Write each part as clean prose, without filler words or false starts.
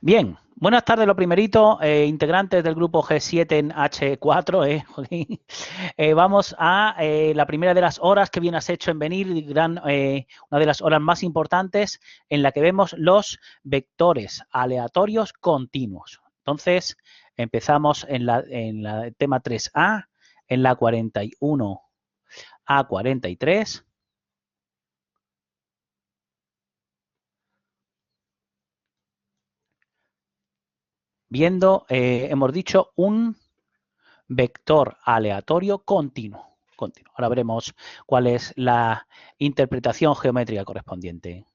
Bien, buenas tardes, lo primerito, integrantes del grupo G7 en H4. Vamos a la primera de las horas que bien has hecho en venir, una de las horas más importantes en la que vemos los vectores aleatorios continuos. Entonces, empezamos en la tema 3A, en la 41 a 43. Viendo, hemos dicho, un vector aleatorio continuo. Ahora veremos cuál es la interpretación geométrica correspondiente.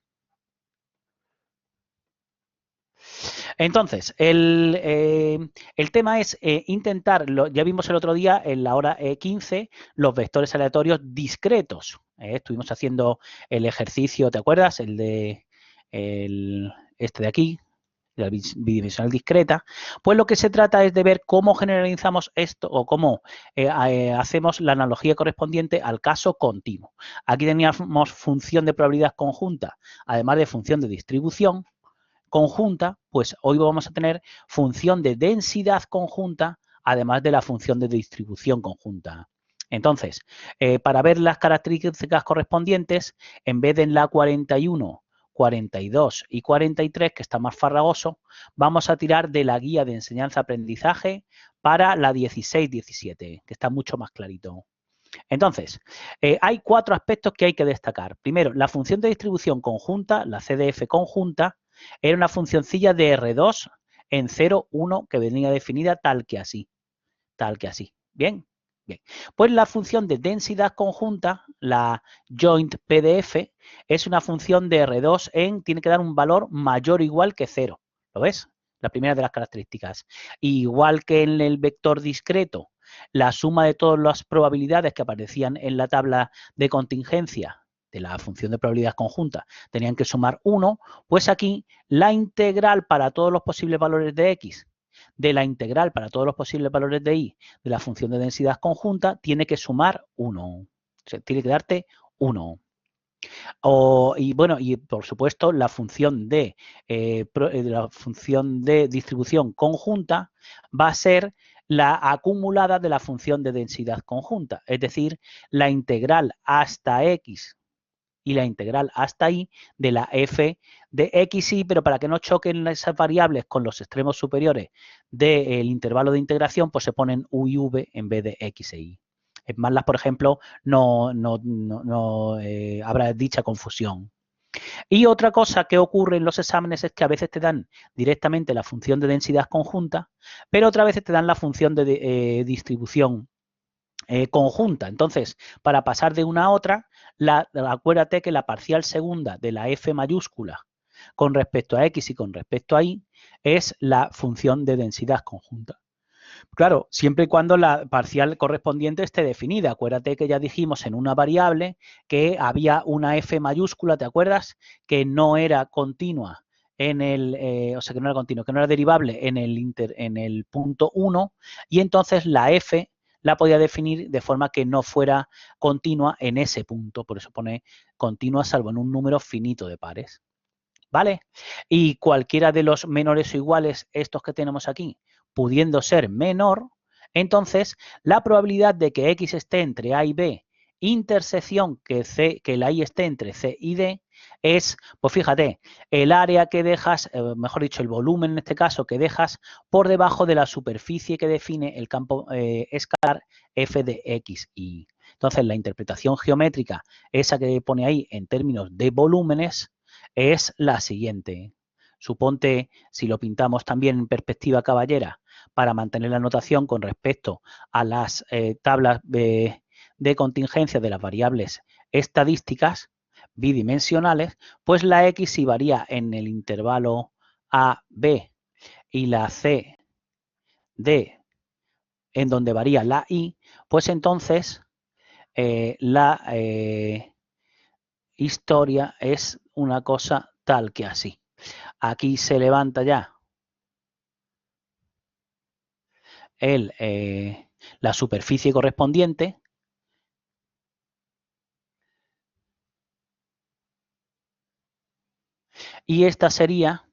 Entonces, el tema es intentar, ya vimos el otro día en la hora 15, los vectores aleatorios discretos. Estuvimos haciendo el ejercicio, ¿te acuerdas? Este de aquí, la bidimensional discreta. Pues lo que se trata es de ver cómo generalizamos esto o cómo hacemos la analogía correspondiente al caso continuo. Aquí teníamos función de probabilidad conjunta, además de función de distribución conjunta, pues hoy vamos a tener función de densidad conjunta, además de la función de distribución conjunta. Entonces, para ver las características correspondientes, en vez de en la 41, 42 y 43, que está más farragoso, vamos a tirar de la guía de enseñanza-aprendizaje para la 16-17, que está mucho más clarito. Entonces, hay cuatro aspectos que hay que destacar. Primero, la función de distribución conjunta, la CDF conjunta, era una funcioncilla de R2 en 0, 1 que venía definida tal que así. Tal que así. ¿Bien? Bien. Pues la función de densidad conjunta, la joint PDF, es una función de R2 tiene que dar un valor mayor o igual que 0. ¿Lo ves? La primera de las características. Igual que en el vector discreto, la suma de todas las probabilidades que aparecían en la tabla de contingencia de la función de probabilidad conjunta tenían que sumar 1, pues aquí la integral para todos los posibles valores de x de la integral para todos los posibles valores de y de la función de densidad conjunta tiene que sumar 1. O sea, tiene que darte 1. Y bueno, y por supuesto la función de distribución conjunta va a ser la acumulada de la función de densidad conjunta, es decir, la integral hasta x y la integral hasta y de la f de x y, pero para que no choquen esas variables con los extremos superiores del intervalo de integración, pues se ponen u y v en vez de x e y. En MATLAB, por ejemplo, no habrá dicha confusión. Y otra cosa que ocurre en los exámenes es que a veces te dan directamente la función de densidad conjunta, pero otras veces te dan la función de distribución conjunta. Entonces, para pasar de una a otra, acuérdate que la parcial segunda de la f mayúscula con respecto a x y con respecto a y es la función de densidad conjunta. Claro, siempre y cuando la parcial correspondiente esté definida. Acuérdate que ya dijimos en una variable que había una f mayúscula, ¿te acuerdas? Que no era continua en o sea, que no era continua, que no era derivable en el punto 1, y entonces la f la podía definir de forma que no fuera continua en ese punto. Por eso pone continua salvo en un número finito de pares. ¿Vale? Y cualquiera de los menores o iguales, estos que tenemos aquí, pudiendo ser menor, entonces la probabilidad de que x esté entre a y b, intersección que la y esté entre c y d, es, pues fíjate, el área que dejas, mejor dicho, el volumen en este caso que dejas por debajo de la superficie que define el campo escalar f de x y. Entonces la interpretación geométrica, esa que pone ahí en términos de volúmenes, es la siguiente. Suponte, si lo pintamos también en perspectiva caballera, para mantener la notación con respecto a las tablas de contingencia de las variables estadísticas bidimensionales, pues la x si varía en el intervalo a, b y la c, d, en donde varía la y, pues entonces la historia es una cosa tal que así. Aquí se levanta ya la superficie correspondiente y esta sería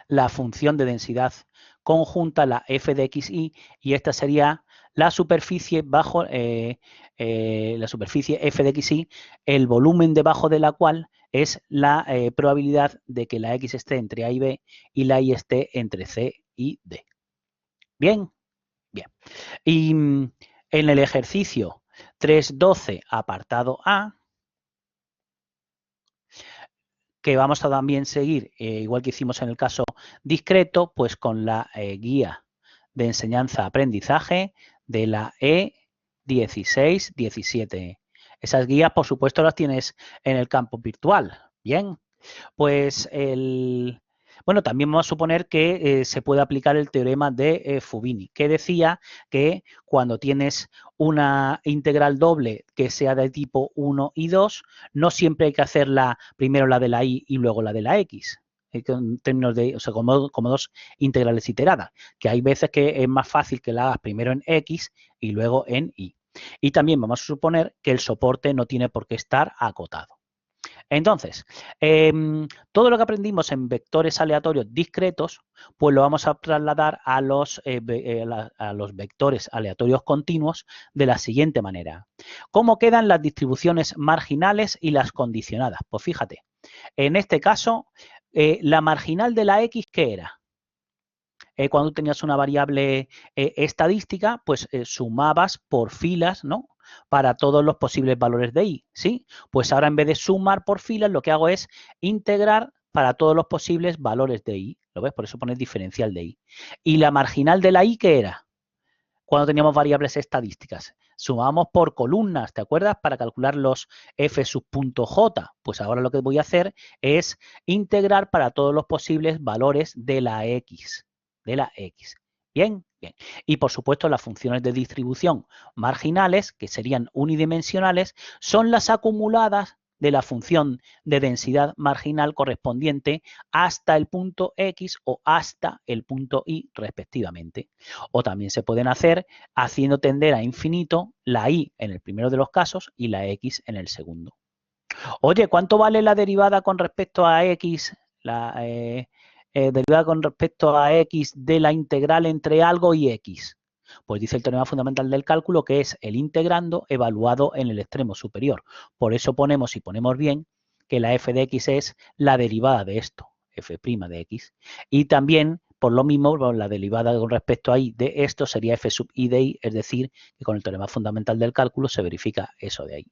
la función de densidad conjunta, la f de xy, y esta sería la superficie bajo la superficie f de xy, el volumen debajo de la cual es la probabilidad de que la x esté entre a y b y la y esté entre c y d. ¿Bien? Bien. Y en el ejercicio 3.12, apartado A, que vamos a también seguir, igual que hicimos en el caso discreto, pues con la guía de enseñanza-aprendizaje de la E16-17. Esas guías, por supuesto, las tienes en el campo virtual. Bien, pues bueno, también vamos a suponer que se puede aplicar el teorema de Fubini, que decía que cuando tienes una integral doble que sea de tipo 1 y 2, no siempre hay que hacerla primero la de la y luego la de la x, en términos de, o sea, como dos integrales iteradas, que hay veces que es más fácil que la hagas primero en x y luego en y. Y también vamos a suponer que el soporte no tiene por qué estar acotado. Entonces, todo lo que aprendimos en vectores aleatorios discretos, pues lo vamos a trasladar a los vectores aleatorios continuos de la siguiente manera. ¿Cómo quedan las distribuciones marginales y las condicionadas? Pues fíjate, en este caso, la marginal de la x, ¿qué era? Cuando tenías una variable estadística, pues sumabas por filas, ¿no? Para todos los posibles valores de y, ¿sí? Pues ahora en vez de sumar por filas, lo que hago es integrar para todos los posibles valores de y. ¿Lo ves? Por eso pones diferencial de y. ¿Y la marginal de la y qué era? Cuando teníamos variables estadísticas. Sumábamos por columnas, ¿te acuerdas? Para calcular los f sub punto j. Pues ahora lo que voy a hacer es integrar para todos los posibles valores de la x. Bien, bien. Y por supuesto las funciones de distribución marginales, que serían unidimensionales, son las acumuladas de la función de densidad marginal correspondiente hasta el punto x o hasta el punto y respectivamente. O también se pueden hacer haciendo tender a infinito la y en el primero de los casos y la x en el segundo. Oye, ¿cuánto vale la derivada con respecto a x? La derivada con respecto a x de la integral entre algo y x. Pues dice el teorema fundamental del cálculo que es el integrando evaluado en el extremo superior. Por eso ponemos, si ponemos bien, que la f de x es la derivada de esto, f' de x. Y también, por lo mismo, la derivada con respecto a y de esto sería f sub i de y, es decir, que con el teorema fundamental del cálculo se verifica eso de ahí.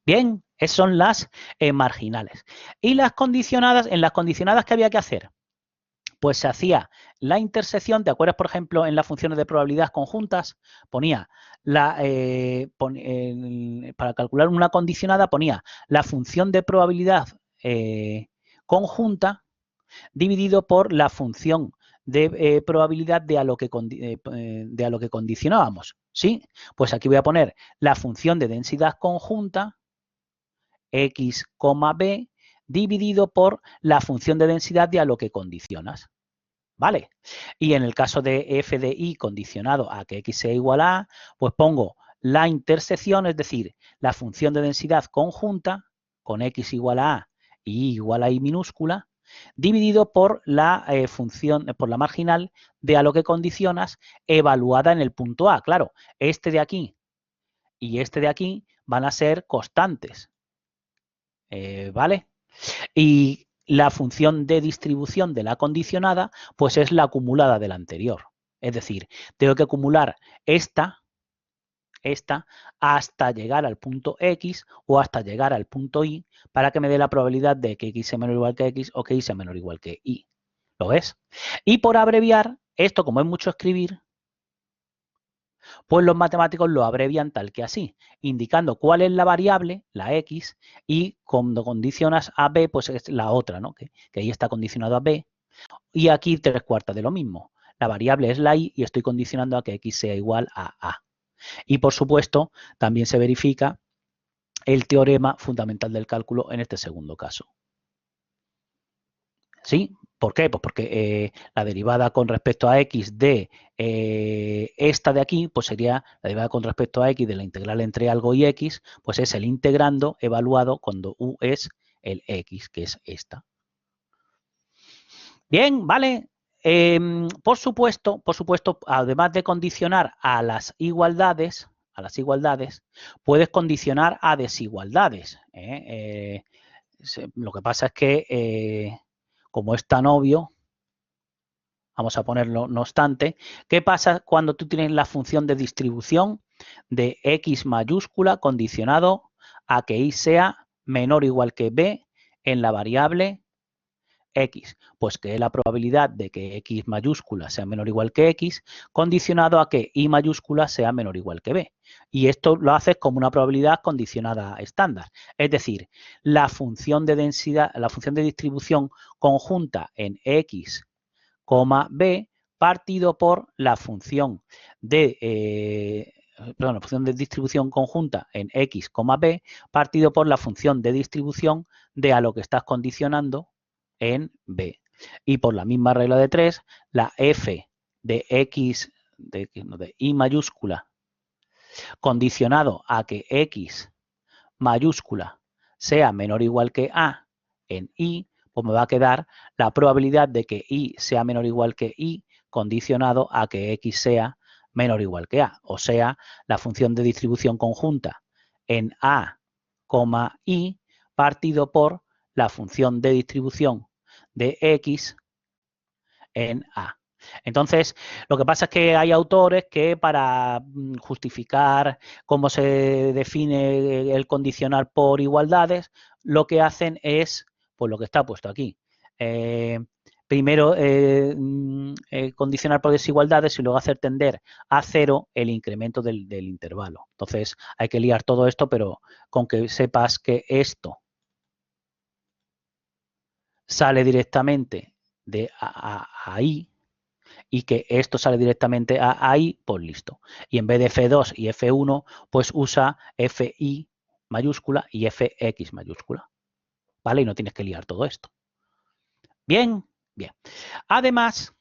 Bien, esas son las marginales. Y las condicionadas, en las condicionadas, ¿qué había que hacer? Pues se hacía la intersección, ¿te acuerdas, por ejemplo, en las funciones de probabilidad conjuntas? Ponía para calcular una condicionada, ponía la función de probabilidad conjunta dividido por la función de probabilidad de a lo que condicionábamos. ¿Sí? Pues aquí voy a poner la función de densidad conjunta x, b, dividido por la función de densidad de a lo que condicionas. ¿Vale? Y en el caso de f de y condicionado a que x sea igual a a, pues pongo la intersección, es decir, la función de densidad conjunta con x igual a y igual a y minúscula, dividido por la función, por la marginal de a lo que condicionas evaluada en el punto A. Claro, este de aquí y este de aquí van a ser constantes. ¿Vale? Y la función de distribución de la condicionada, pues es la acumulada de la anterior. Es decir, tengo que acumular esta hasta llegar al punto X o hasta llegar al punto Y para que me dé la probabilidad de que X sea menor o igual que X o que Y sea menor o igual que Y. ¿Lo ves? Y por abreviar, esto como es mucho escribir, pues los matemáticos lo abrevian tal que así, indicando cuál es la variable, la x, y cuando condicionas a b, pues es la otra, ¿no? Que ahí está condicionado a b, y aquí 3/4 de lo mismo. La variable es la y estoy condicionando a que x sea igual a a. Y por supuesto, también se verifica el teorema fundamental del cálculo en este segundo caso. ¿Sí? ¿Por qué? Pues porque la derivada con respecto a x de esta de aquí, pues sería la derivada con respecto a x de la integral entre algo y x, pues es el integrando evaluado cuando u es el x, que es esta. Bien, vale. Por supuesto, además de condicionar a las igualdades, puedes condicionar a desigualdades. Lo que pasa es que, como es tan obvio, vamos a ponerlo no obstante, ¿qué pasa cuando tú tienes la función de distribución de x mayúscula condicionado a que y sea menor o igual que b en la variable x? Pues que es la probabilidad de que x mayúscula sea menor o igual que x condicionado a que y mayúscula sea menor o igual que b. Y esto lo haces como una probabilidad condicionada estándar. Es decir, la función de densidad, la función de distribución conjunta en x, b partido por la función la función de distribución conjunta en x, b partido por la función de distribución de a lo que estás condicionando en b. Y por la misma regla de 3, la f de x, de y mayúscula, condicionado a que x mayúscula sea menor o igual que a en y, pues me va a quedar la probabilidad de que y sea menor o igual que y condicionado a que x sea menor o igual que a. O sea, la función de distribución conjunta en a, y partido por la función de distribución de x en a. Entonces, lo que pasa es que hay autores que para justificar cómo se define el condicional por igualdades, lo que hacen es, pues lo que está puesto aquí. Primero condicionar por desigualdades y luego hacer tender a cero el incremento del intervalo. Entonces, hay que liar todo esto, pero con que sepas que esto sale directamente de a i, y que esto sale directamente a ahí, pues listo. Y en vez de F2 y F1, pues usa FI mayúscula y FX mayúscula. ¿Vale? Y no tienes que liar todo esto. Bien, bien. Además,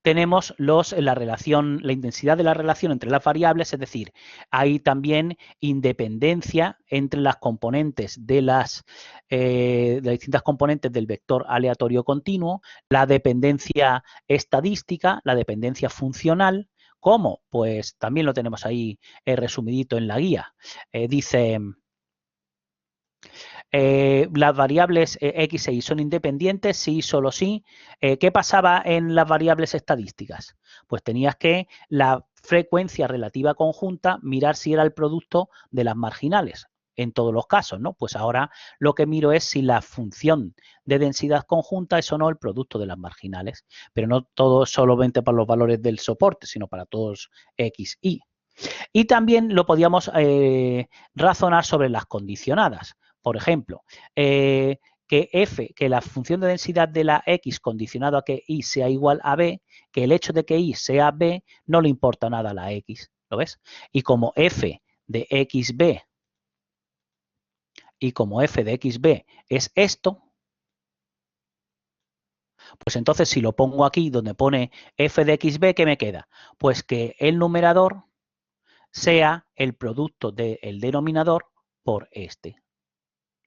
tenemos la intensidad de la relación entre las variables, es decir, hay también independencia entre las componentes de las distintas componentes del vector aleatorio continuo, la dependencia estadística, la dependencia funcional. ¿Cómo? Pues también lo tenemos ahí resumidito en la guía. Dice... las variables x e y son independientes, sí, solo sí. ¿Qué pasaba en las variables estadísticas? Pues tenías que la frecuencia relativa conjunta mirar si era el producto de las marginales, en todos los casos, ¿no? Pues ahora lo que miro es si la función de densidad conjunta es o no el producto de las marginales, pero no todo solamente para los valores del soporte, sino para todos x, y. Y también lo podíamos razonar sobre las condicionadas. Por ejemplo, que la función de densidad de la x condicionado a que y sea igual a b, que el hecho de que y sea b no le importa nada a la x, ¿lo ves? Y como f de xb es esto, pues entonces si lo pongo aquí donde pone f de xb, ¿qué me queda? Pues que el numerador sea el producto del denominador por este.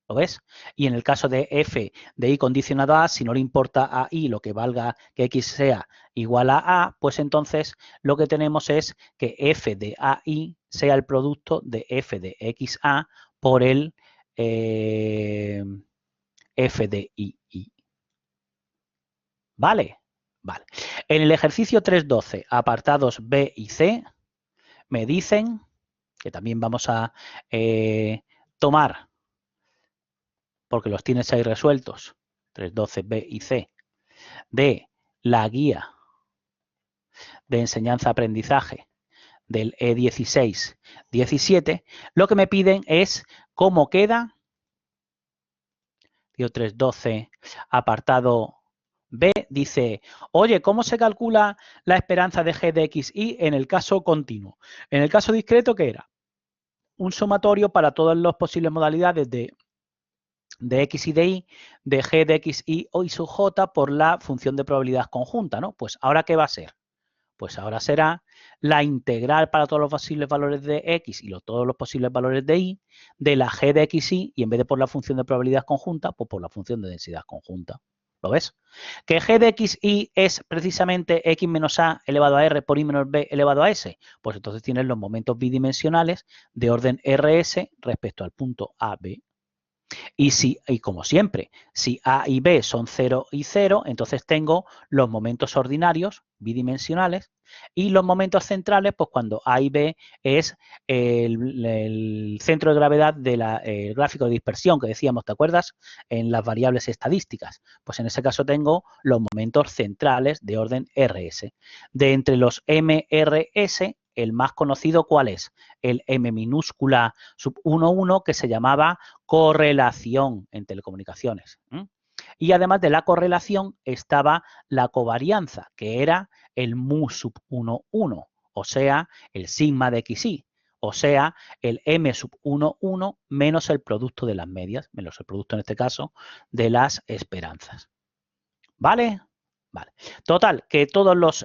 ¿Lo ves? Y en el caso de f de y condicionado a, si no le importa a y lo que valga que x sea igual a, pues entonces lo que tenemos es que f de AI sea el producto de f de xa por el f de i. ¿Vale? Vale. En el ejercicio 3.12, apartados B y C, me dicen que también vamos a tomar, porque los tienes ahí resueltos, 3.12 B y C, de la guía de enseñanza-aprendizaje del E16-17, lo que me piden es cómo queda, 3.12 apartado B, dice, oye, ¿cómo se calcula la esperanza de G de X y en el caso continuo? En el caso discreto, ¿qué era? Un sumatorio para todas las posibles modalidades de x y de y, de g de x y o y sub j por la función de probabilidad conjunta, ¿no? Pues ahora, ¿qué va a ser? Pues ahora será la integral para todos los posibles valores de x y todos los posibles valores de y de la g de x y en vez de por la función de probabilidad conjunta, pues por la función de densidad conjunta. ¿Lo ves? ¿Que g de x, y es precisamente x menos a elevado a r por y menos b elevado a s? Pues entonces tienes los momentos bidimensionales de orden rs respecto al punto a, b. Y como siempre, si A y B son 0 y 0, entonces tengo los momentos ordinarios bidimensionales y los momentos centrales, pues cuando A y B es el centro de gravedad del gráfico de dispersión que decíamos, ¿te acuerdas? En las variables estadísticas. Pues en ese caso tengo los momentos centrales de orden RS. De entre los MRS, el más conocido, ¿cuál es? El M minúscula sub 1,1, que se llamaba correlación en telecomunicaciones. Y además de la correlación estaba la covarianza, que era el mu sub 1,1, o sea, el sigma de xy, o sea, el m sub 1,1 menos el producto de las medias, menos el producto en este caso de las esperanzas. ¿Vale? Vale. Total, que todos los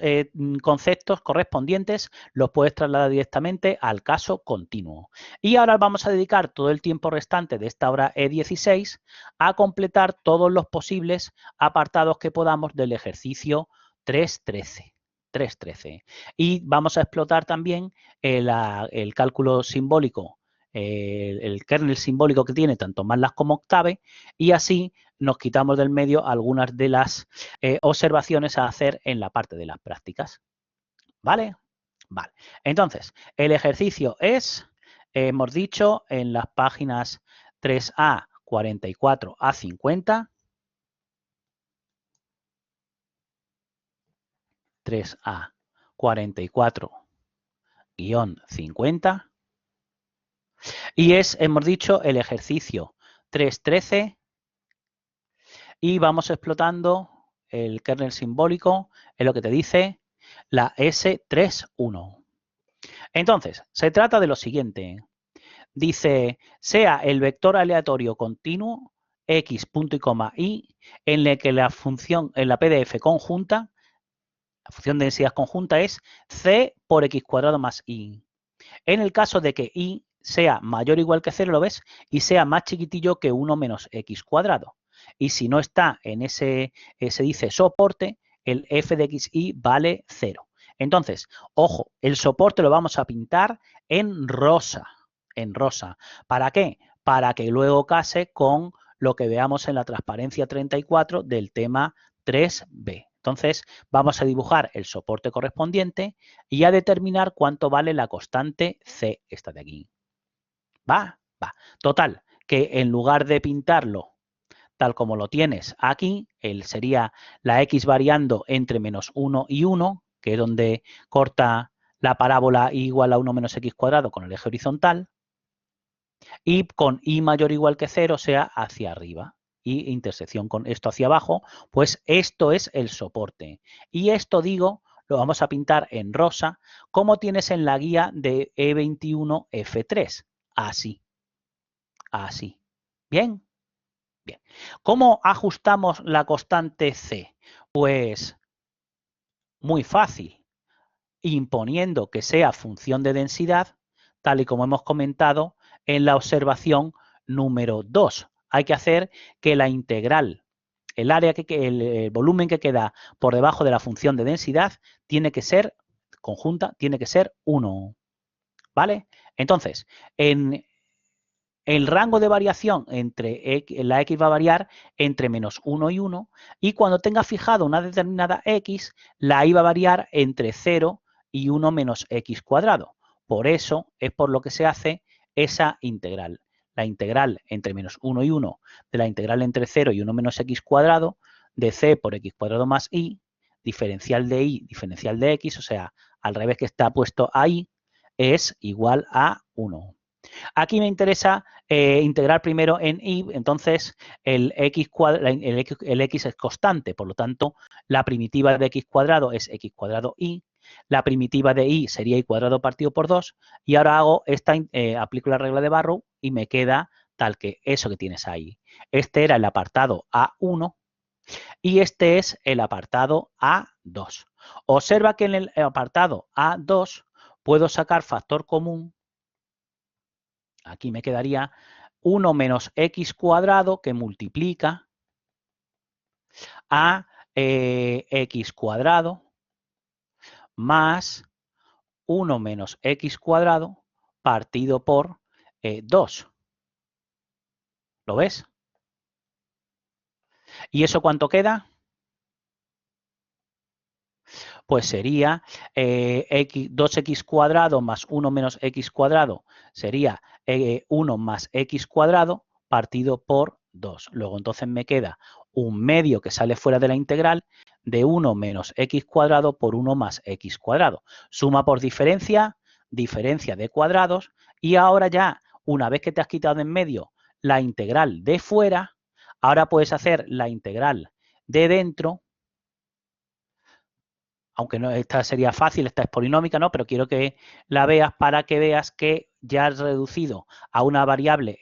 conceptos correspondientes los puedes trasladar directamente al caso continuo. Y ahora vamos a dedicar todo el tiempo restante de esta hora E16 a completar todos los posibles apartados que podamos del ejercicio 3.13. 3.13. Y vamos a explotar también el cálculo simbólico, el kernel simbólico que tiene tanto MATLAB como Octave, y así nos quitamos del medio algunas de las observaciones a hacer en la parte de las prácticas. ¿Vale? Vale. Entonces, el ejercicio es, hemos dicho, en las páginas 3A, 44 a 50. 3A, 44-50. Y es, hemos dicho, el ejercicio 3.13. Y vamos explotando el kernel simbólico, es lo que te dice la S31. Entonces, se trata de lo siguiente. Dice, sea el vector aleatorio continuo, x, punto y coma, y, en el que la función, en la PDF conjunta, la función de densidad conjunta es c por x cuadrado más y. En el caso de que y sea mayor o igual que 0, ¿lo ves? Y sea más chiquitillo que 1 menos x cuadrado. Y si no está en ese, se dice soporte, el f de xy vale 0. Entonces, ojo, el soporte lo vamos a pintar en rosa. En rosa. ¿Para qué? Para que luego case con lo que veamos en la transparencia 34 del tema 3b. Entonces, vamos a dibujar el soporte correspondiente y a determinar cuánto vale la constante C, esta de aquí. ¿Va? Va. Total, que en lugar de pintarlo tal como lo tienes aquí, sería la X variando entre menos 1 y 1, que es donde corta la parábola y igual a 1 menos X cuadrado con el eje horizontal, y con Y mayor o igual que 0, o sea, hacia arriba. Y intersección con esto hacia abajo, pues esto es el soporte. Y esto, digo, lo vamos a pintar en rosa, como tienes en la guía de E21F3. Así. Así. ¿Bien? Bien. ¿Cómo ajustamos la constante C? Pues muy fácil. Imponiendo que sea función de densidad, tal y como hemos comentado en la observación número 2. Hay que hacer que la integral, el volumen que queda por debajo de la función de densidad, tiene que ser conjunta, tiene que ser 1. ¿Vale? Entonces, en el rango de variación entre la x va a variar entre menos 1 y 1, y cuando tenga fijado una determinada x, la y va a variar entre 0 y 1 menos x cuadrado. Por eso es por lo que se hace esa integral. La integral entre menos 1 y 1 de la integral entre 0 y 1 menos x cuadrado de c por x cuadrado más y, diferencial de y, diferencial de x, o sea, al revés que está puesto ahí, es igual a 1. Aquí me interesa integrar primero en y, entonces el x es constante, por lo tanto, la primitiva de x cuadrado es x cuadrado y, la primitiva de y sería y cuadrado partido por 2, y ahora aplico la regla de Barrow y me queda tal que eso que tienes ahí. Este era el apartado A1 y este es el apartado A2. Observa que en el apartado A2 puedo sacar factor común. Aquí me quedaría 1 menos x cuadrado que multiplica a x cuadrado más 1 menos x cuadrado partido por 2. ¿Lo ves? ¿Y eso cuánto queda? Pues sería 2x cuadrado más 1 menos x cuadrado sería 1 más x cuadrado partido por 2. Luego entonces me queda un medio que sale fuera de la integral de 1 menos x cuadrado por 1 más x cuadrado. Suma por diferencia, diferencia de cuadrados, y ahora ya, una vez que te has quitado de en medio la integral de fuera, ahora puedes hacer la integral de dentro. Aunque no, esta sería fácil, esta es polinómica, ¿no? Pero quiero que la veas para que veas que ya has reducido a una variable,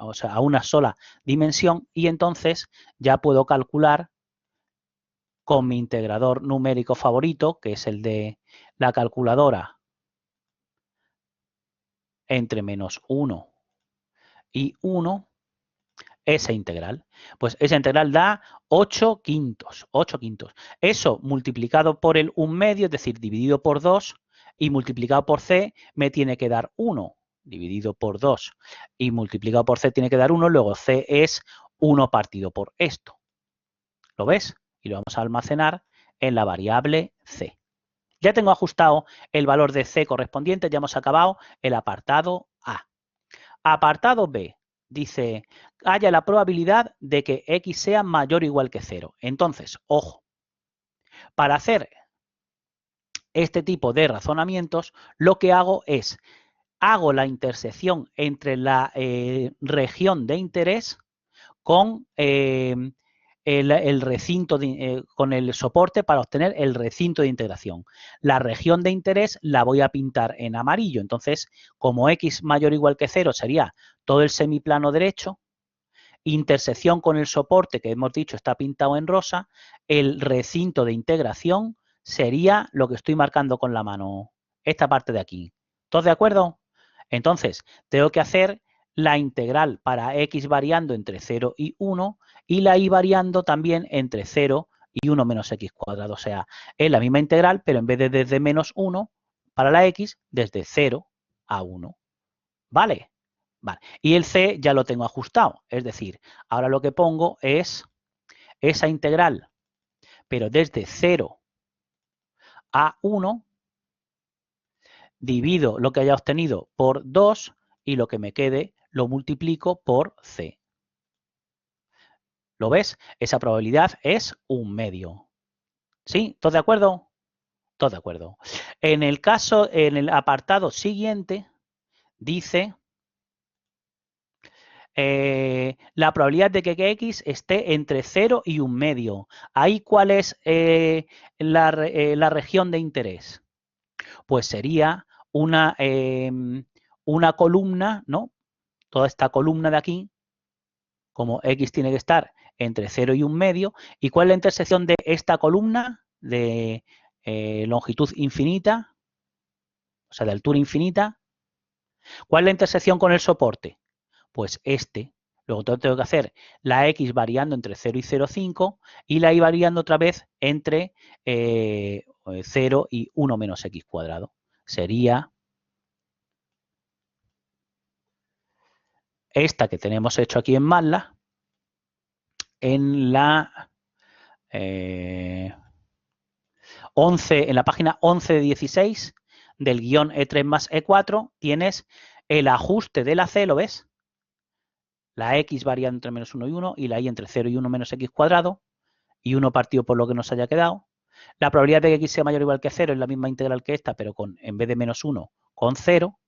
o sea, a una sola dimensión, y entonces ya puedo calcular con mi integrador numérico favorito, que es el de la calculadora entre menos 1 y 1, esa integral. Pues esa integral da 8 quintos, 8 quintos. Eso multiplicado por el 1/2, es decir, dividido por 2, y multiplicado por c me tiene que dar 1, dividido por 2, y multiplicado por c tiene que dar 1, luego c es 1 partido por esto. ¿Lo ves? Y lo vamos a almacenar en la variable c. Ya tengo ajustado el valor de c correspondiente, ya hemos acabado el apartado A. Apartado B. Dice, haya la probabilidad de que x sea mayor o igual que 0. Entonces, ojo, para hacer este tipo de razonamientos, lo que hago es, hago la intersección entre la región de interés con el recinto, con el soporte para obtener el recinto de integración. La región de interés la voy a pintar en amarillo. Entonces, como x mayor o igual que 0 sería todo el semiplano derecho, intersección con el soporte que hemos dicho está pintado en rosa, el recinto de integración sería lo que estoy marcando con la mano, esta parte de aquí. ¿Todos de acuerdo? Entonces, tengo que hacer la integral para x variando entre 0 y 1 y la y variando también entre 0 y 1 menos x cuadrado. O sea, es la misma integral, pero en vez de desde menos 1 para la x, desde 0 a 1. ¿Vale? Vale. Y el c ya lo tengo ajustado. Es decir, ahora lo que pongo es esa integral, pero desde 0 a 1, divido lo que haya obtenido por 2 y lo que me quede lo multiplico por c. ¿Lo ves? Esa probabilidad es 1/2. ¿Sí? ¿Todos de acuerdo? Todos de acuerdo. En el caso, en el apartado siguiente, dice la probabilidad de que x esté entre 0 y 1/2. Ahí, ¿cuál es la región de interés? Pues sería una columna, ¿no? Toda esta columna de aquí, como x tiene que estar entre 0 y 1/2. ¿Y cuál es la intersección de esta columna de longitud infinita? O sea, de altura infinita. ¿Cuál es la intersección con el soporte? Pues este. Luego tengo que hacer la x variando entre 0 y 0,5 y la y variando otra vez entre 0 y 1 menos x cuadrado. Sería esta que tenemos hecho aquí en MATLAB en la 11, en la página 11 de 16 del guión E3 más E4 tienes el ajuste de la C, ¿lo ves? La x variando entre menos 1 y 1 y la y entre 0 y 1 menos x cuadrado y 1 partido por lo que nos haya quedado. La probabilidad de que x sea mayor o igual que 0 es la misma integral que esta, pero en vez de menos 1, con 0.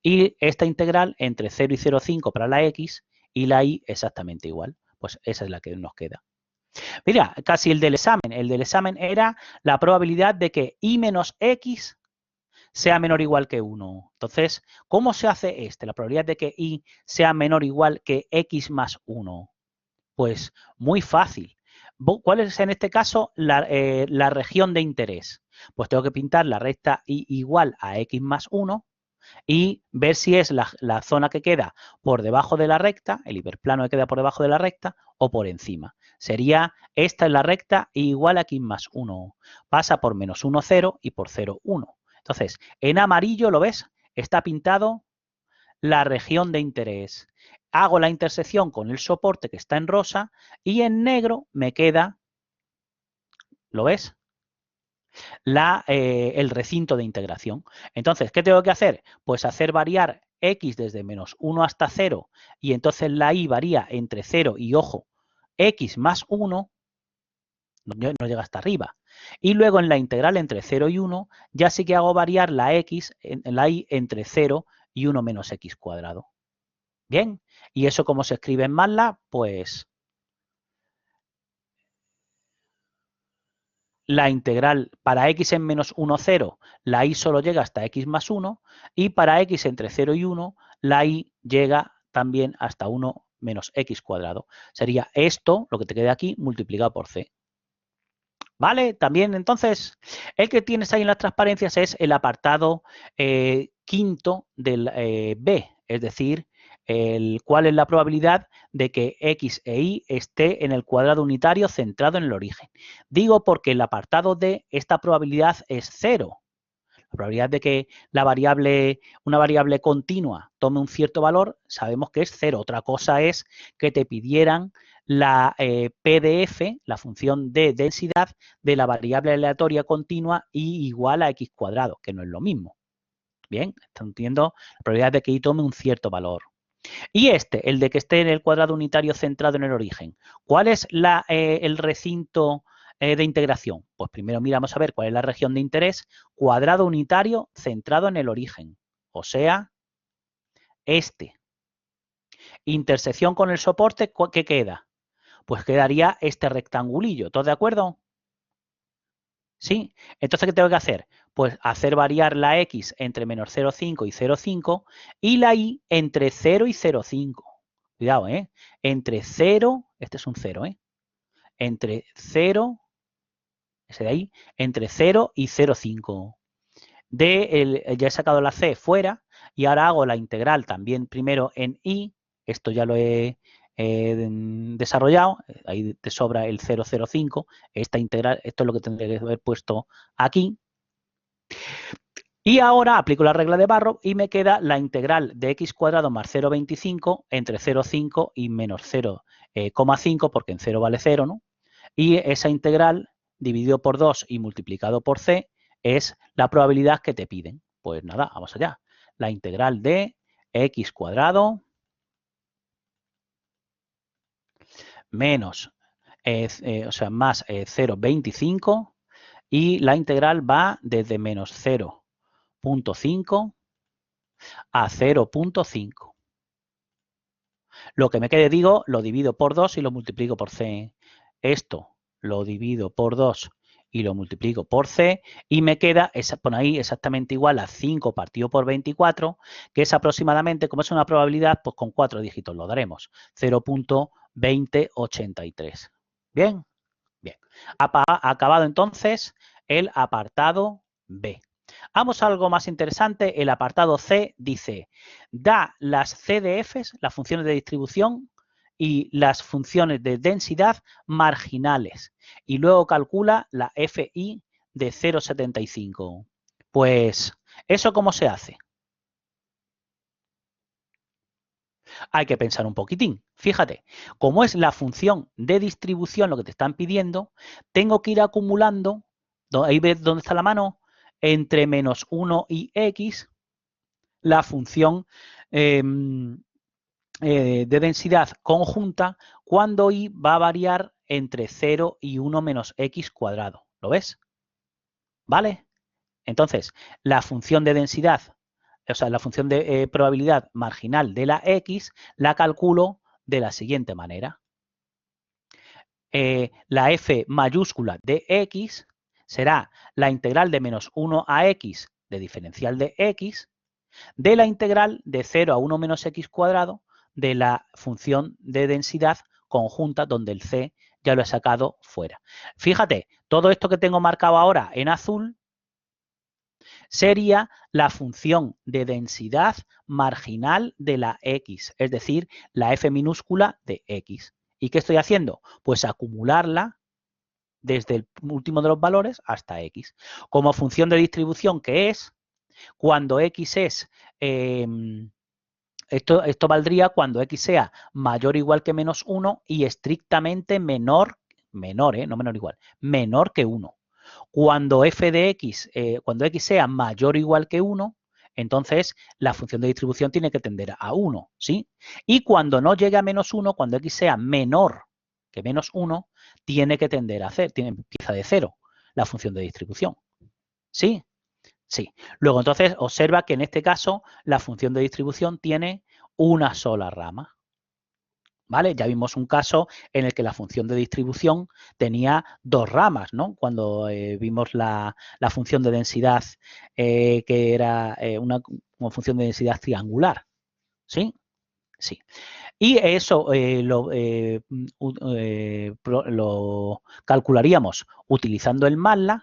Y esta integral entre 0 y 0,5 para la x y la y exactamente igual. Pues esa es la que nos queda. Mira, casi el del examen. El del examen era la probabilidad de que y menos x sea menor o igual que 1. Entonces, ¿cómo se hace este? La probabilidad de que y sea menor o igual que x más 1. Pues muy fácil. ¿Cuál es en este caso la región de interés? Pues tengo que pintar la recta y igual a x más 1 y ver si es la zona que queda por debajo de la recta, el hiperplano que queda por debajo de la recta o por encima. Sería esta es la recta igual a x más 1. Pasa por menos 1, 0 y por 0, 1. Entonces, en amarillo, ¿lo ves? Está pintado la región de interés. Hago la intersección con el soporte que está en rosa y en negro me queda, ¿lo ves? El recinto de integración. Entonces, ¿qué tengo que hacer? Pues hacer variar x desde menos 1 hasta 0 y entonces la y varía entre 0 y, ojo, x más 1, no llega hasta arriba. Y luego en la integral entre 0 y 1 ya sí que hago variar la x, la y entre 0 y 1 menos x cuadrado. Bien, ¿y eso cómo se escribe en MATLAB? Pues la integral para x en menos 1, 0, la y solo llega hasta x más 1, y para x entre 0 y 1, la y llega también hasta 1 menos x cuadrado. Sería esto, lo que te quede aquí, multiplicado por c. ¿Vale? También, entonces, el que tienes ahí en las transparencias es el apartado quinto del B, es decir, cuál es la probabilidad de que x e y esté en el cuadrado unitario centrado en el origen. Digo porque el apartado D, esta probabilidad es 0. La probabilidad de que una variable continua tome un cierto valor, sabemos que es 0. Otra cosa es que te pidieran la PDF, la función de densidad de la variable aleatoria continua y igual a x cuadrado, que no es lo mismo. Bien, ¿están entendiendo? La probabilidad de que y tome un cierto valor. Y el de que esté en el cuadrado unitario centrado en el origen. ¿Cuál es el recinto de integración? Pues primero miramos a ver cuál es la región de interés. Cuadrado unitario centrado en el origen. O sea, este. Intersección con el soporte, ¿qué queda? Pues quedaría este rectangulillo. ¿Todos de acuerdo? ¿Sí? Entonces, ¿qué tengo que hacer? Pues hacer variar la x entre menos 0,5 y 0,5 y la y entre 0 y 0,5. Cuidado, ¿eh? Entre 0, este es un 0, ¿eh? Entre 0, ese de ahí, entre 0 y 0,5. Ya he sacado la c fuera y ahora hago la integral también primero en y, esto ya lo he desarrollado, ahí te sobra el 0,05, esta integral, esto es lo que tendría que haber puesto aquí. Y ahora aplico la regla de Barrow y me queda la integral de x cuadrado más 0,25 entre 0,5 y menos 0,5, porque en 0 vale 0, ¿no? Y esa integral dividido por 2 y multiplicado por c es la probabilidad que te piden. Pues nada, vamos allá. La integral de x cuadrado menos, más 0,25 y la integral va desde menos 0,5 a 0,5. Lo que me quede, digo, lo divido por 2 y lo multiplico por c. Esto lo divido por 2 y lo multiplico por c y me queda, pon ahí exactamente igual a 5 partido por 24, que es aproximadamente, como es una probabilidad, pues con 4 dígitos lo daremos, 0,2083. ¿Bien? Bien. Acabado entonces el apartado B. Vamos a algo más interesante. El apartado C dice, da las CDFs, las funciones de distribución, y las funciones de densidad marginales. Y luego calcula la FI de 0,75. Pues, ¿eso cómo se hace? Hay que pensar un poquitín. Fíjate, como es la función de distribución lo que te están pidiendo, tengo que ir acumulando, ahí ves dónde está la mano, entre menos 1 y x, la función de densidad conjunta cuando y va a variar entre 0 y 1 menos x cuadrado. ¿Lo ves? ¿Vale? Entonces, la función de densidad, o sea, la función de probabilidad marginal de la x, la calculo de la siguiente manera. La f mayúscula de x será la integral de menos 1 a x de diferencial de x de la integral de 0 a 1 menos x cuadrado de la función de densidad conjunta, donde el c ya lo he sacado fuera. Fíjate, todo esto que tengo marcado ahora en azul sería la función de densidad marginal de la X, es decir, la f minúscula de X. ¿Y qué estoy haciendo? Pues acumularla desde el último de los valores hasta X. Como función de distribución que es, cuando X es... esto valdría cuando X sea mayor o igual que menos 1 y estrictamente menor que 1. Cuando f de X, cuando X sea mayor o igual que 1, entonces la función de distribución tiene que tender a 1, ¿sí? Y cuando no llegue a menos 1, cuando X sea menor que menos 1, tiene que tender a 0, empieza de 0 la función de distribución, ¿sí? Sí. Luego, entonces, observa que en este caso la función de distribución tiene una sola rama. ¿Vale? Ya vimos un caso en el que la función de distribución tenía dos ramas, ¿no? Cuando vimos la función de densidad que era una función de densidad triangular. ¿Sí? Sí. Y eso lo calcularíamos utilizando el MATLAB.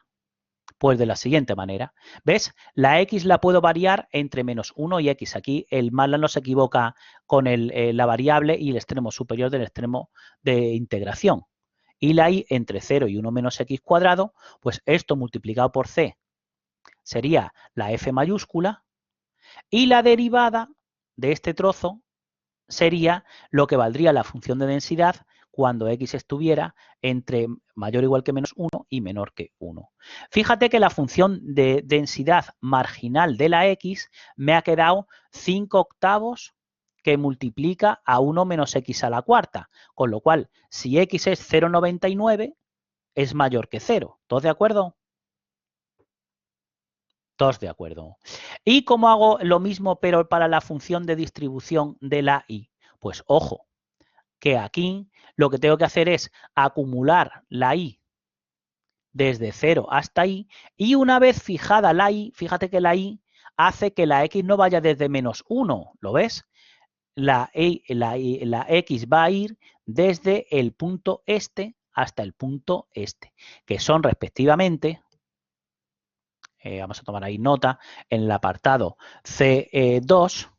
Pues de la siguiente manera. ¿Ves? La X la puedo variar entre menos 1 y X. Aquí el MATLAB no se equivoca con la variable y el extremo superior del extremo de integración. Y la Y entre 0 y 1 menos X cuadrado, pues esto multiplicado por C sería la F mayúscula y la derivada de este trozo sería lo que valdría la función de densidad cuando X estuviera entre mayor o igual que menos 1 y menor que 1. Fíjate que la función de densidad marginal de la X me ha quedado 5 octavos que multiplica a 1 menos X a la cuarta. Con lo cual, si X es 0,99, es mayor que 0. ¿Todos de acuerdo? Todos de acuerdo. ¿Y cómo hago lo mismo pero para la función de distribución de la Y? Pues ojo, que aquí lo que tengo que hacer es acumular la Y desde 0 hasta Y y una vez fijada la Y, fíjate que la Y hace que la X no vaya desde menos 1, ¿lo ves? La X va a ir desde el punto este hasta el punto este, que son respectivamente, vamos a tomar ahí nota, en el apartado C2,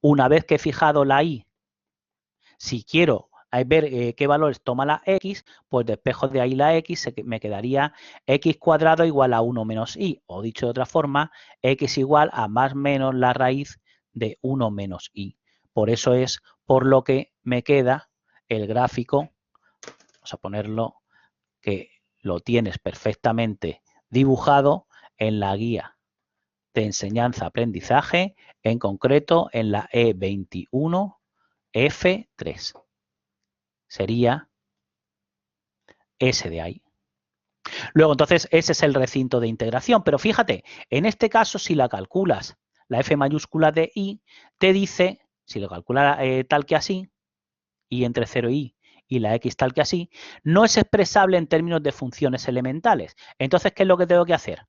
una vez que he fijado la Y, si quiero ver qué valores toma la X, pues despejo de ahí la X, me quedaría X cuadrado igual a 1 menos Y, o dicho de otra forma, X igual a más o menos la raíz de 1 menos Y. Por eso es por lo que me queda el gráfico, vamos a ponerlo, que lo tienes perfectamente dibujado en la guía de enseñanza-aprendizaje, en concreto en la E21F3. Sería ese de ahí. Luego, entonces, ese es el recinto de integración. Pero fíjate, en este caso, si la calculas, la F mayúscula de I, te dice, si lo calculas tal que así, I entre 0 y la X tal que así, no es expresable en términos de funciones elementales. Entonces, ¿qué es lo que tengo que hacer?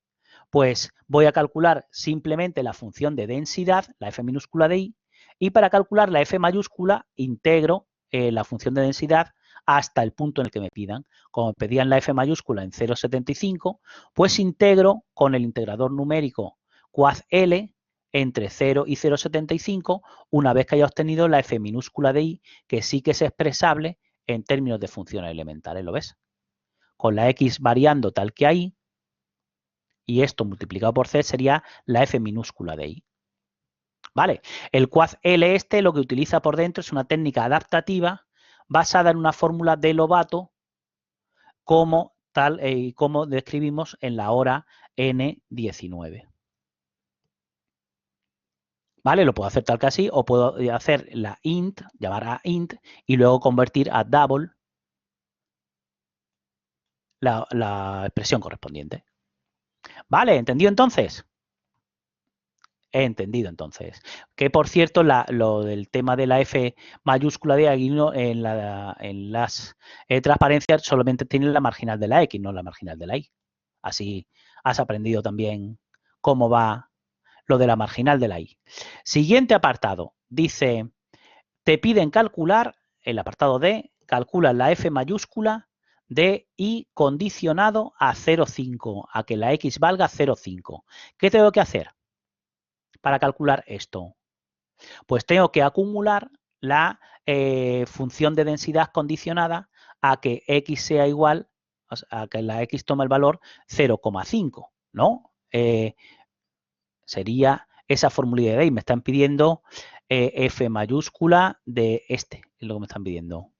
Pues voy a calcular simplemente la función de densidad, la F minúscula de I, y para calcular la F mayúscula integro la función de densidad hasta el punto en el que me pidan. Como me pedían la F mayúscula en 0,75, pues integro con el integrador numérico quad L entre 0 y 0,75 una vez que haya obtenido la F minúscula de I, que sí que es expresable en términos de funciones elementales, ¿lo ves? Con la X variando tal que hay, y esto multiplicado por C sería la F minúscula de I. ¿Vale? El quad L este lo que utiliza por dentro es una técnica adaptativa basada en una fórmula de Lobato como tal y como describimos en la hora N19. ¿Vale? Lo puedo hacer tal que así o puedo hacer la int, llamar a int y luego convertir a double la expresión correspondiente. ¿Vale? ¿Entendido entonces? He entendido entonces. Que por cierto, lo del tema de la F mayúscula de Aguino en las transparencias solamente tiene la marginal de la X, no la marginal de la Y. Así has aprendido también cómo va lo de la marginal de la Y. Siguiente apartado. Dice, te piden calcular, el apartado D, calcula la F mayúscula de i condicionado a 0,5, a que la x valga 0,5. ¿Qué tengo que hacer para calcular esto? Pues tengo que acumular la función de densidad condicionada a que x sea igual, a que la x tome el valor 0,5, ¿no? Sería esa formulita de ahí. Me están pidiendo f mayúscula de este, es lo que me están pidiendo.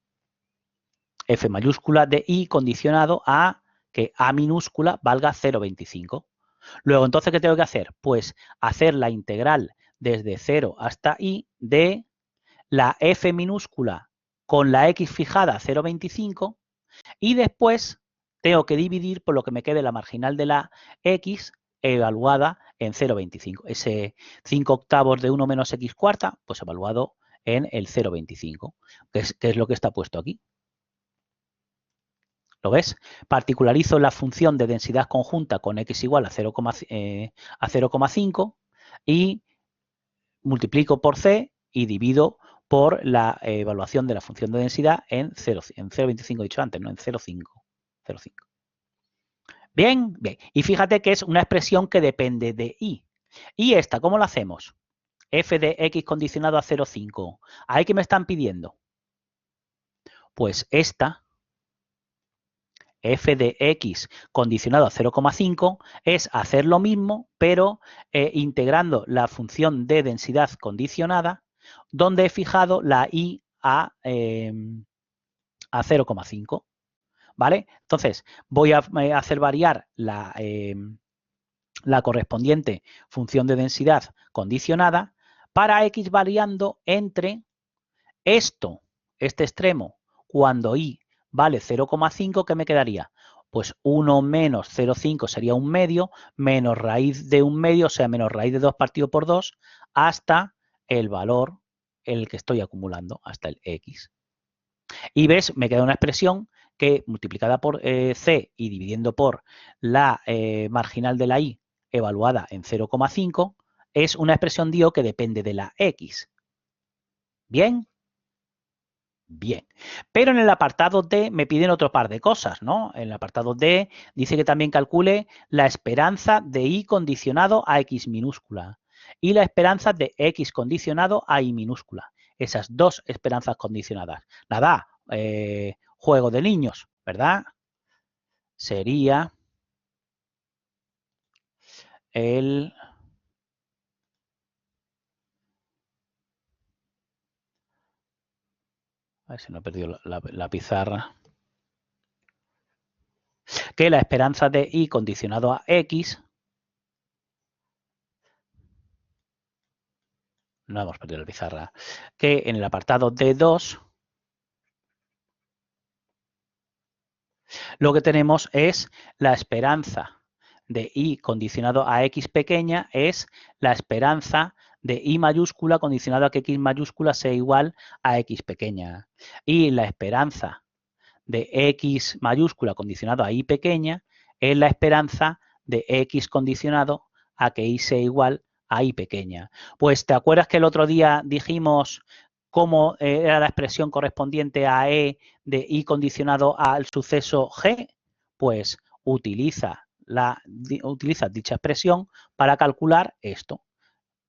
F mayúscula de i condicionado a que a minúscula valga 0,25. Luego, entonces, ¿qué tengo que hacer? Pues hacer la integral desde 0 hasta i de la f minúscula con la x fijada 0,25 y después tengo que dividir por lo que me quede la marginal de la x evaluada en 0,25. Ese 5 octavos de 1 menos x cuarta, pues evaluado en el 0,25, que es lo que está puesto aquí. ¿Lo ves? Particularizo la función de densidad conjunta con x igual a 0,5 y multiplico por c y divido por la evaluación de la función de densidad en 0,25 he dicho antes, no en 0,5. Bien, bien. Y fíjate que es una expresión que depende de i. ¿Y esta cómo la hacemos? F de x condicionado a 0,5. ¿Ahí qué me están pidiendo? Pues esta f de x condicionado a 0,5 es hacer lo mismo, pero integrando la función de densidad condicionada, donde he fijado la i a 0,5. ¿Vale? Entonces, voy a hacer variar la correspondiente función de densidad condicionada para x variando entre esto, este extremo, cuando i vale 0,5, ¿qué me quedaría? Pues 1 menos 0,5 sería un medio, menos raíz de un medio, o sea, menos raíz de 2 partido por 2, hasta el valor, el que estoy acumulando, hasta el x. Y ves, me queda una expresión que multiplicada por c y dividiendo por la marginal de la i evaluada en 0,5 es una expresión DIO que depende de la x. ¿Bien? Bien. Pero en el apartado D me piden otro par de cosas, ¿no? En el apartado D dice que también calcule la esperanza de i condicionado a x minúscula y la esperanza de x condicionado a y minúscula. Esas dos esperanzas condicionadas. Nada, juego de niños, ¿verdad? Sería el... A ver si no he perdido la pizarra. Que la esperanza de i condicionado a x... No hemos perdido la pizarra. Que en el apartado D2... lo que tenemos es la esperanza de i condicionado a x pequeña es la esperanza de i mayúscula condicionado a que x mayúscula sea igual a x pequeña. Y la esperanza de x mayúscula condicionado a y pequeña es la esperanza de x condicionado a que y sea igual a y pequeña. Pues, ¿te acuerdas que el otro día dijimos cómo era la expresión correspondiente a E de i condicionado al suceso G? Pues utiliza dicha expresión para calcular esto.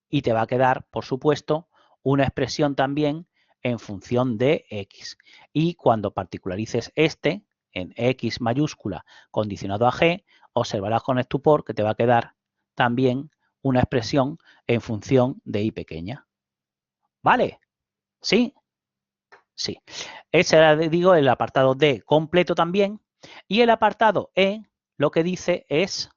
Y te va a quedar, por supuesto, una expresión también en función de x. Y cuando particularices este en x mayúscula condicionado a g, observarás con estupor que te va a quedar también una expresión en función de y pequeña. ¿Vale? ¿Sí? Sí. Ese era, digo, el apartado D completo también. Y el apartado E lo que dice es...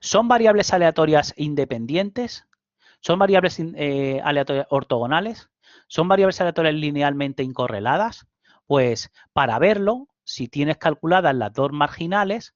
¿son variables aleatorias independientes? ¿Son variables aleatorias ortogonales? ¿Son variables aleatorias linealmente incorreladas? Pues para verlo, si tienes calculadas las dos marginales,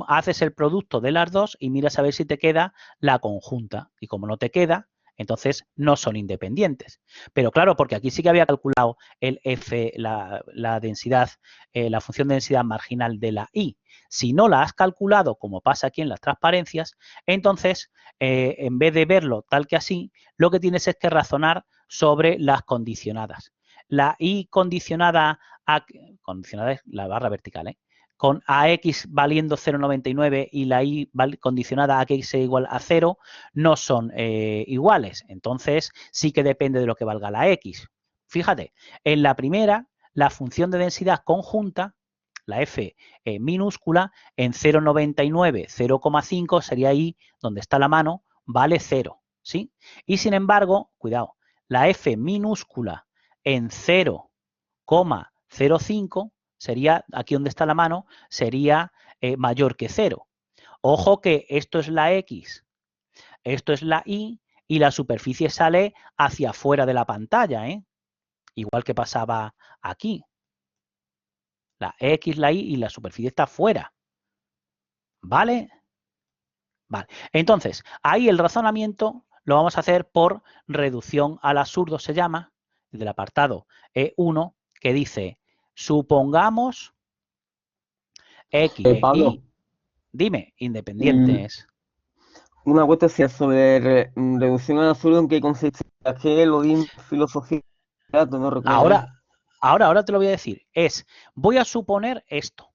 haces el producto de las dos y miras a ver si te queda la conjunta. Y como no te queda, entonces no son independientes. Pero claro, porque aquí sí que había calculado el f, la densidad, la función de densidad marginal de la i. Si no la has calculado, como pasa aquí en las transparencias, entonces, en vez de verlo tal que así, lo que tienes es que razonar sobre las condicionadas. la y condicionada a... Condicionada es la barra vertical, ¿eh? Con AX valiendo 0,99 y la y condicionada a que x sea igual a 0 no son iguales. Entonces, sí que depende de lo que valga la x. Fíjate, en la primera, la función de densidad conjunta, la f minúscula, en 0,99, 0,5 sería ahí donde está la mano, vale 0, ¿sí? Y sin embargo, cuidado, la f minúscula en 0,05 sería, aquí donde está la mano, sería mayor que 0. Ojo que esto es la x, esto es la y la superficie sale hacia afuera de la pantalla, ¿eh? Igual que pasaba aquí. La x, la y la superficie está afuera. ¿Vale? Vale. Entonces, ahí el razonamiento lo vamos a hacer por reducción al absurdo, se llama, del apartado E1, que dice, supongamos x, Pablo, y, dime, mm, independientes. una cuestión sobre reducción al absurdo, ¿en qué consiste? Es que lo di en filosofía, no recuerdo bien. Ahora te lo voy a decir. Voy a suponer esto,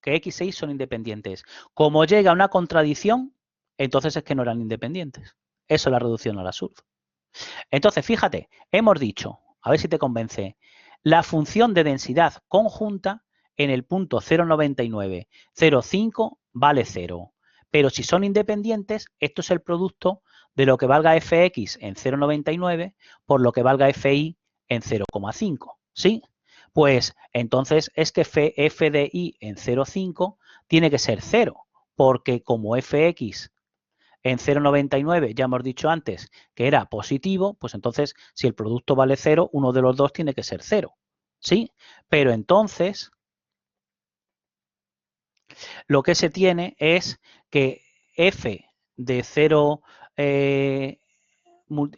que x e y son independientes. Como llega una contradicción, entonces es que no eran independientes. Eso es la reducción al absurdo. Entonces, fíjate, hemos dicho, a ver si te convence, la función de densidad conjunta en el punto 0,99, 0,5 vale 0. Pero si son independientes, esto es el producto de lo que valga fx en 0,99 por lo que valga fi en 0,5. ¿Sí? Pues entonces es que f de i en 0,5 tiene que ser 0, porque como fx en 0,99 ya hemos dicho antes que era positivo, pues entonces si el producto vale 0, uno de los dos tiene que ser 0. ¿Sí? Pero entonces lo que se tiene es que f de 0,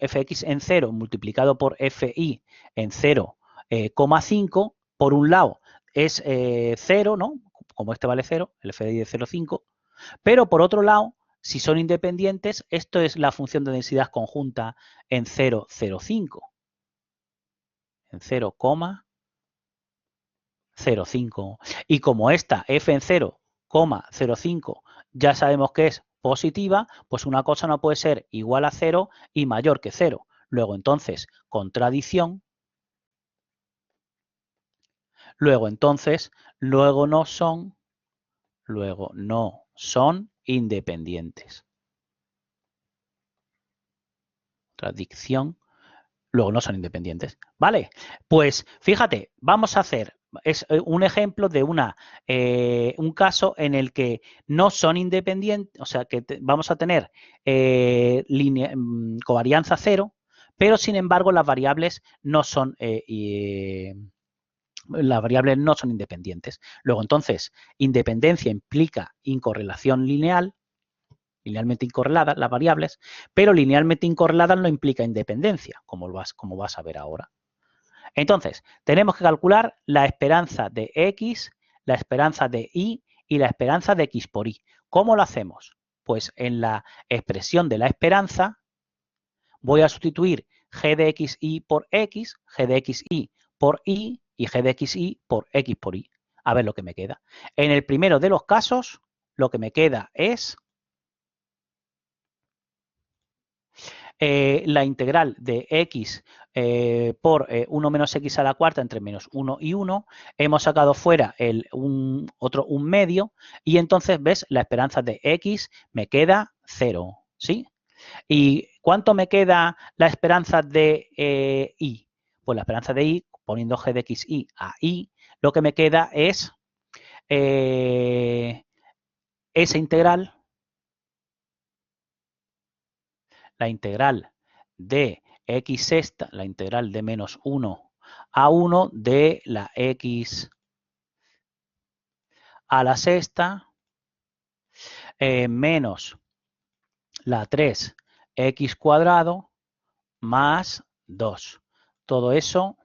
fx en 0 multiplicado por fi en 0,5, por un lado es 0, ¿no? Como este vale 0, el fi de 0,5, pero por otro lado, si son independientes, esto es la función de densidad conjunta en 0,05. En 0,05. Y como esta f en 0,05 ya sabemos que es positiva, pues una cosa no puede ser igual a 0 y mayor que 0. Luego entonces, contradicción. Luego entonces, luego no son independientes. Contradicción. Luego no son independientes. ¿Vale? Pues fíjate, vamos a hacer un ejemplo de un caso en el que no son independientes, o sea, que vamos a tener covarianza 0, pero sin embargo las variables no son independientes. Luego, entonces, independencia implica incorrelación lineal, linealmente incorreladas las variables, pero linealmente incorreladas no implica independencia, como vas a ver ahora. Entonces, tenemos que calcular la esperanza de x, la esperanza de y la esperanza de x por y. ¿Cómo lo hacemos? Pues en la expresión de la esperanza voy a sustituir g de xy por x, g de xy por y g de xy por x por y. A ver lo que me queda. En el primero de los casos, lo que me queda es la integral de x por 1 menos x a la cuarta entre menos 1 y 1. Hemos sacado fuera un medio y entonces, ¿ves? La esperanza de x me queda 0, ¿sí? ¿Y cuánto me queda la esperanza de y? Pues la esperanza de y, poniendo g de xy a y, lo que me queda es esa integral, la integral de x sexta, la integral de menos 1 a 1 de la x a la sexta menos la 3x cuadrado más 2. Todo eso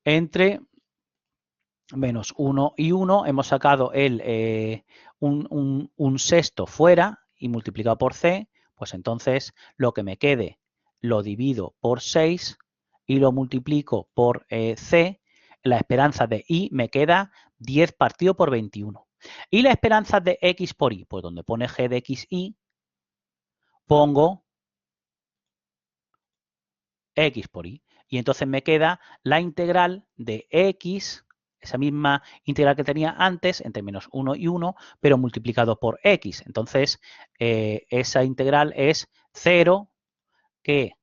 entre menos 1 y 1. Hemos sacado un sexto fuera y multiplicado por c, pues entonces lo que me quede lo divido por 6 y lo multiplico por C, la esperanza de Y me queda 10 partido por 21. Y la esperanza de X por Y, pues donde pone G de X, Y, pongo X por Y. Y entonces me queda la integral de X, esa misma integral que tenía antes, entre menos 1 y 1, pero multiplicado por X. Entonces, esa integral es 0, que,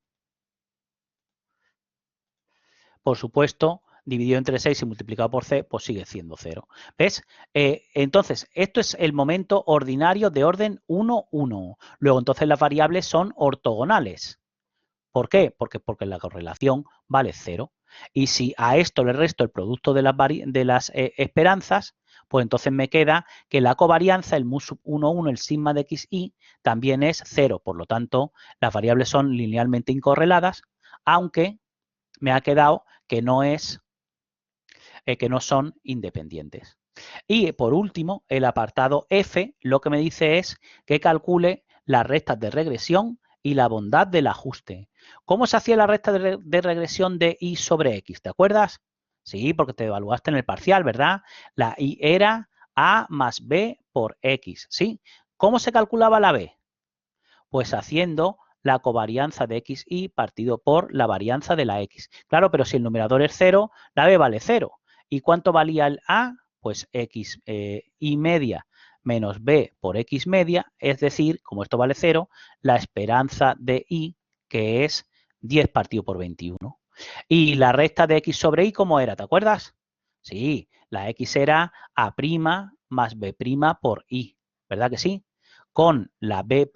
por supuesto, dividido entre 6 y multiplicado por C, pues sigue siendo 0. ¿Ves? Entonces, esto es el momento ordinario de orden 1, 1. Luego, entonces, las variables son ortogonales. ¿Por qué? Porque la correlación vale 0. Y si a esto le resto el producto de las esperanzas, pues entonces me queda que la covarianza, el mu sub 1, 1, el sigma de xy, también es 0. Por lo tanto, las variables son linealmente incorreladas, aunque me ha quedado que no son independientes. Y por último, el apartado F lo que me dice es que calcule las restas de regresión y la bondad del ajuste. ¿Cómo se hacía la resta de regresión de Y sobre X? ¿Te acuerdas? Sí, porque te evaluaste en el parcial, ¿verdad? La Y era A más B por X, ¿sí? ¿Cómo se calculaba la B? Pues haciendo la covarianza de xy partido por la varianza de la x. Claro, pero si el numerador es 0, la b vale 0. ¿Y cuánto valía el a? Pues x y media menos b por x media, es decir, como esto vale 0, la esperanza de y, que es 10 partido por 21. Y la resta de x sobre y, ¿cómo era? ¿Te acuerdas? Sí, la x era a' más b' por y, ¿verdad que sí? Con la b'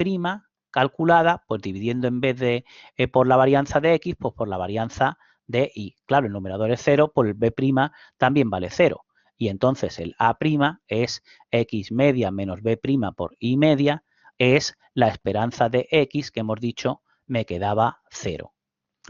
calculada, pues dividiendo en vez de por la varianza de x, pues por la varianza de y. Claro, el numerador es 0, pues el b' también vale 0. Y entonces el a' es x media menos b' por y media, es la esperanza de x, que hemos dicho me quedaba 0.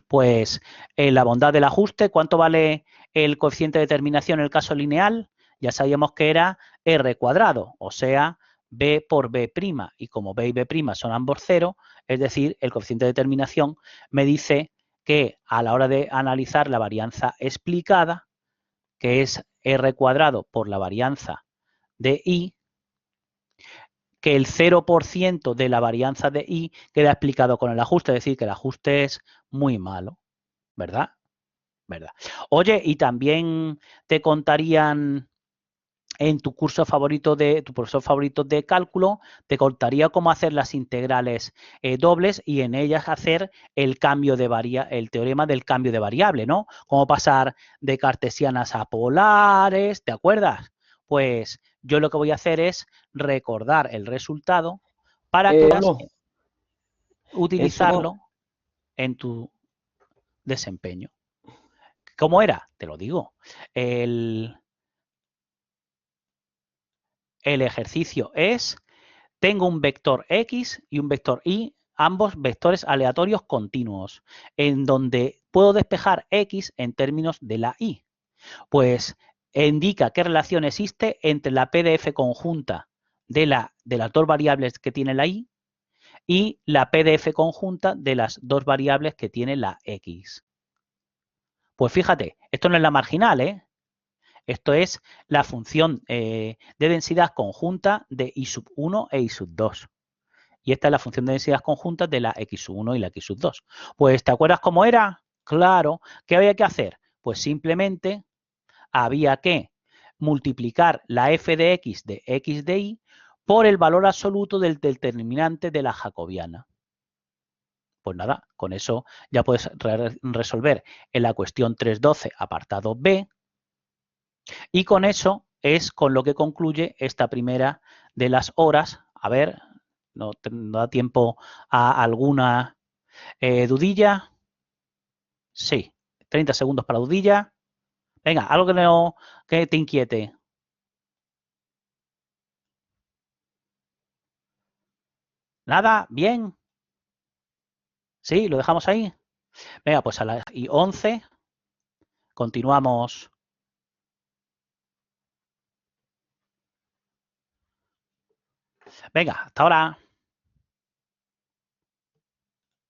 Pues la bondad del ajuste, ¿cuánto vale el coeficiente de determinación en el caso lineal? Ya sabíamos que era r cuadrado, o sea, b por b', y como b y b' son ambos 0, es decir, el coeficiente de determinación me dice que a la hora de analizar la varianza explicada, que es r cuadrado por la varianza de y, que el 0% de la varianza de y queda explicado con el ajuste, es decir, que el ajuste es muy malo, ¿verdad? ¿Verdad? Oye, y también te contarían en tu curso favorito tu profesor favorito de cálculo, te contaría cómo hacer las integrales dobles y en ellas hacer el teorema del cambio de variable, ¿no? Cómo pasar de cartesianas a polares, ¿te acuerdas? Pues yo lo que voy a hacer es recordar el resultado para que puedas No, eso utilizarlo en tu desempeño. ¿Cómo era? Te lo digo. El ejercicio es, tengo un vector X y un vector Y, ambos vectores aleatorios continuos, en donde puedo despejar X en términos de la Y. Pues indica qué relación existe entre la PDF conjunta de las dos variables que tiene la Y la PDF conjunta de las dos variables que tiene la X. Pues fíjate, esto no es la marginal, ¿eh? Esto es la función de densidad conjunta de I sub 1 e I sub 2. Y esta es la función de densidad conjunta de la X sub 1 y la X sub 2. Pues, ¿te acuerdas cómo era? Claro. ¿Qué había que hacer? Pues simplemente había que multiplicar la f de x de y por el valor absoluto del determinante de la jacobiana. Pues nada, con eso ya puedes resolver en la cuestión 3.12, apartado B, y con eso es con lo que concluye esta primera de las horas. A ver, no da tiempo a alguna dudilla. Sí, 30 segundos para dudilla. Venga, algo que te inquiete. Nada, bien. Sí, lo dejamos ahí. Venga, pues a las 11 continuamos. Venga, hasta ahora.